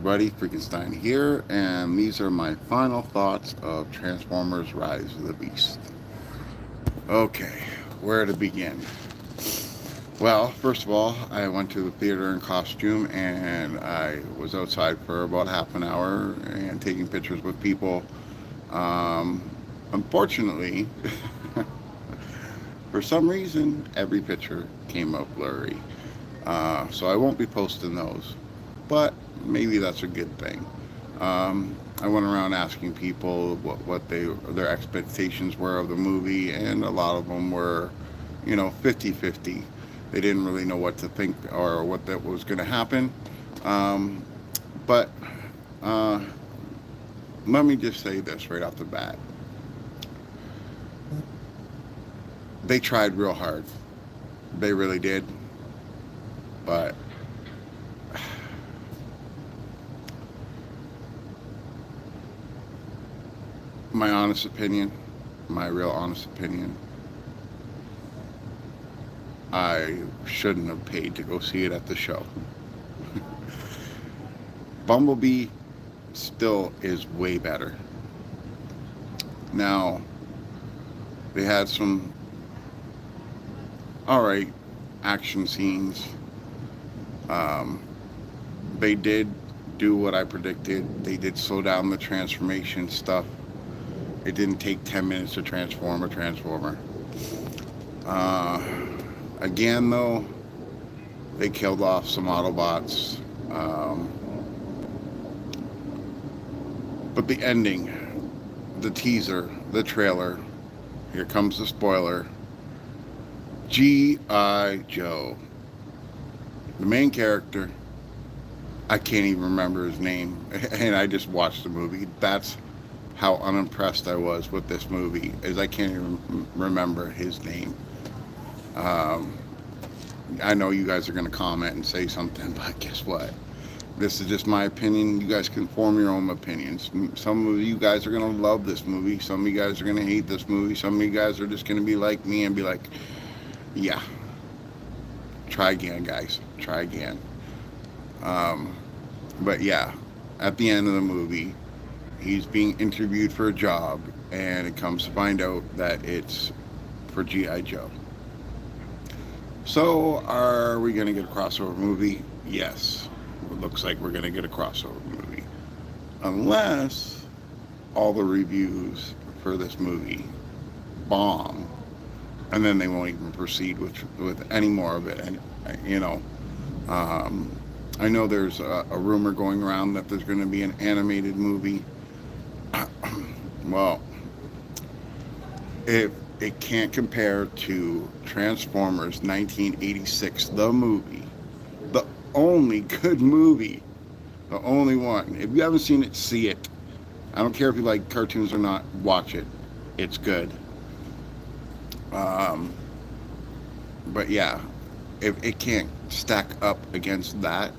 everybody, Freakenstein here, and these are my final thoughts of Transformers Rise of the Beast. Okay, where to begin? Well, first of all, I went to the theater in costume and I was outside for about half an hour and taking pictures with people. Um, Unfortunately, for some reason, every picture came out blurry. So I won't be posting those, but maybe that's a good thing. I went around asking people what their expectations were of the movie, and a lot of them were, 50-50. They didn't really know what to think or what that was going to happen. Um, but uh, let me just say this right off the bat: they tried real hard. They really did, but my honest opinion, my real honest opinion, I shouldn't have paid to go see it at the show. Bumblebee still is way better. Now, they had some alright action scenes. Um, they did do what I predicted. They did slow down the transformation stuff. It didn't take 10 minutes to transform a transformer. Uh, Again, though, they killed off some Autobots. But the ending, the teaser, the trailer, here comes the spoiler. G.I. Joe. The main character, I can't even remember his name, and I just watched the movie. That's how unimpressed I was with this movie, is I can't even remember his name. Um, I know you guys are going to comment and say something, but guess what? This is just my opinion. You guys can form your own opinions. Some of you guys are going to love this movie. Some of you guys are going to hate this movie. Some of you guys are just going to be like me and be like, yeah, try again, guys. Try again. Um, but yeah, at the end of the movie, he's being interviewed for a job, and it comes to find out that it's for G.I. Joe. So, are we going to get a crossover movie? Yes. It looks like we're going to get a crossover movie. Unless all the reviews for this movie bomb, and then they won't even proceed with any more of it. And, you know, um, I know there's a rumor going around that there's going to be an animated movie. Well, it can't compare to Transformers 1986, the movie. The only good movie. The only one. If you haven't seen it, see it. I don't care if you like cartoons or not, watch it. It's good. Um, but yeah, if it can't stack up against that,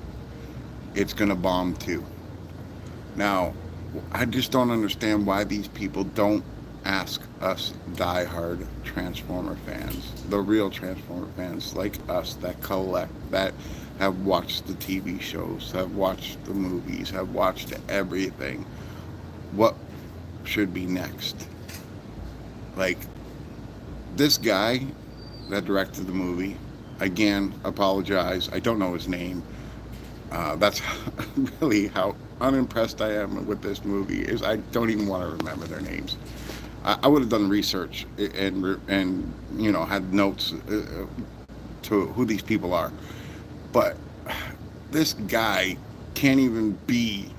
it's going to bomb too. Now, I just don't understand why these people don't ask us diehard Transformer fans, the real Transformer fans like us that collect, that have watched the TV shows, have watched the movies, have watched everything. What should be next? Like, this guy that directed the movie, again, apologize, I don't know his name. That's really how unimpressed I am with this movie, is I don't even want to remember their names. I would have done research and had notes to who these people are, but this guy can't even be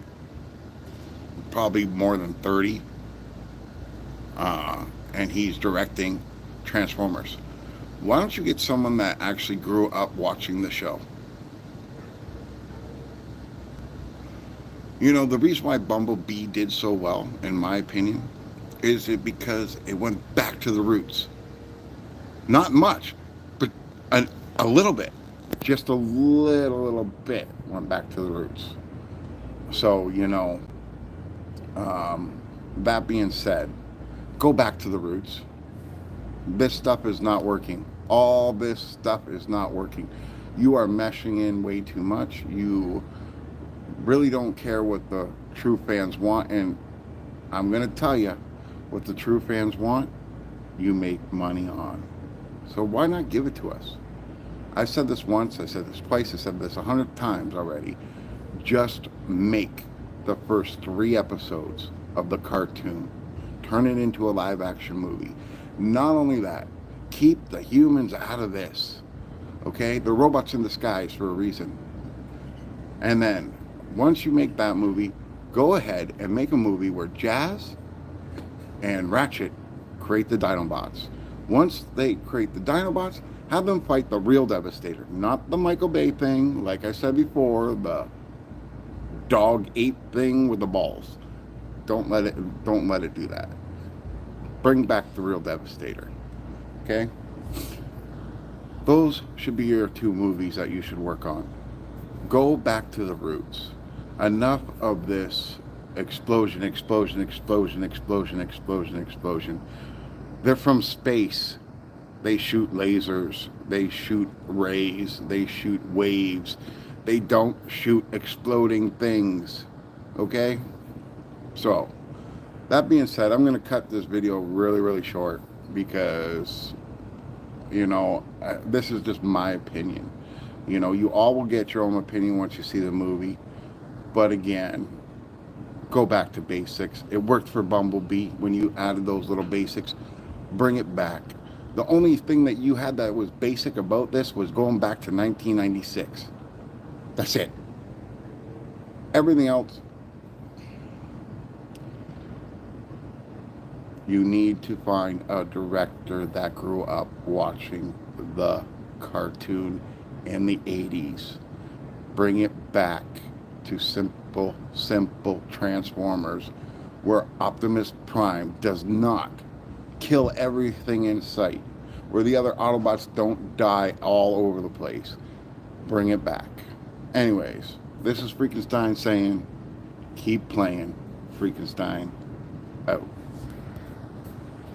probably more than 30, and he's directing Transformers. Why don't you get someone that actually grew up watching the show? You know, the reason why Bumblebee did so well, in my opinion, is it because it went back to the roots. Not much, but a little bit. Just a little bit went back to the roots. So, that being said, go back to the roots. This stuff is not working. All this stuff is not working. You are meshing in way too much. really don't care what the true fans want. And I'm going to tell you what the true fans want, you make money on. So why not give it to us? I said this once, I said this twice, I said this 100 times already. Just make the first 3 episodes of the cartoon. Turn it into a live action movie. Not only that, keep the humans out of this. Okay? The robots in the skies for a reason. And then, once you make that movie, go ahead and make a movie where Jazz and Ratchet create the Dinobots. Once they create the Dinobots, have them fight the real Devastator, not the Michael Bay thing, like I said before, the dog ape thing with the balls. Don't let it do that. Bring back the real Devastator. Okay? Those should be your 2 movies that you should work on. Go back to the roots. Enough of this explosion. They're from space. They shoot lasers. They shoot rays. They shoot waves. They don't shoot exploding things. Okay? So, that being said, I'm going to cut this video really, really short because, this is just my opinion. You all will get your own opinion once you see the movie. But again, go back to basics. It worked for Bumblebee when you added those little basics. Bring it back. The only thing that you had that was basic about this was going back to 1996. That's it. Everything else, you need to find a director that grew up watching the cartoon in the 80s. Bring it back to simple Transformers where Optimus Prime does not kill everything in sight, where the other Autobots don't die all over the place. Bring it back. Anyways, this is Freakenstein saying, keep playing. Freakenstein out.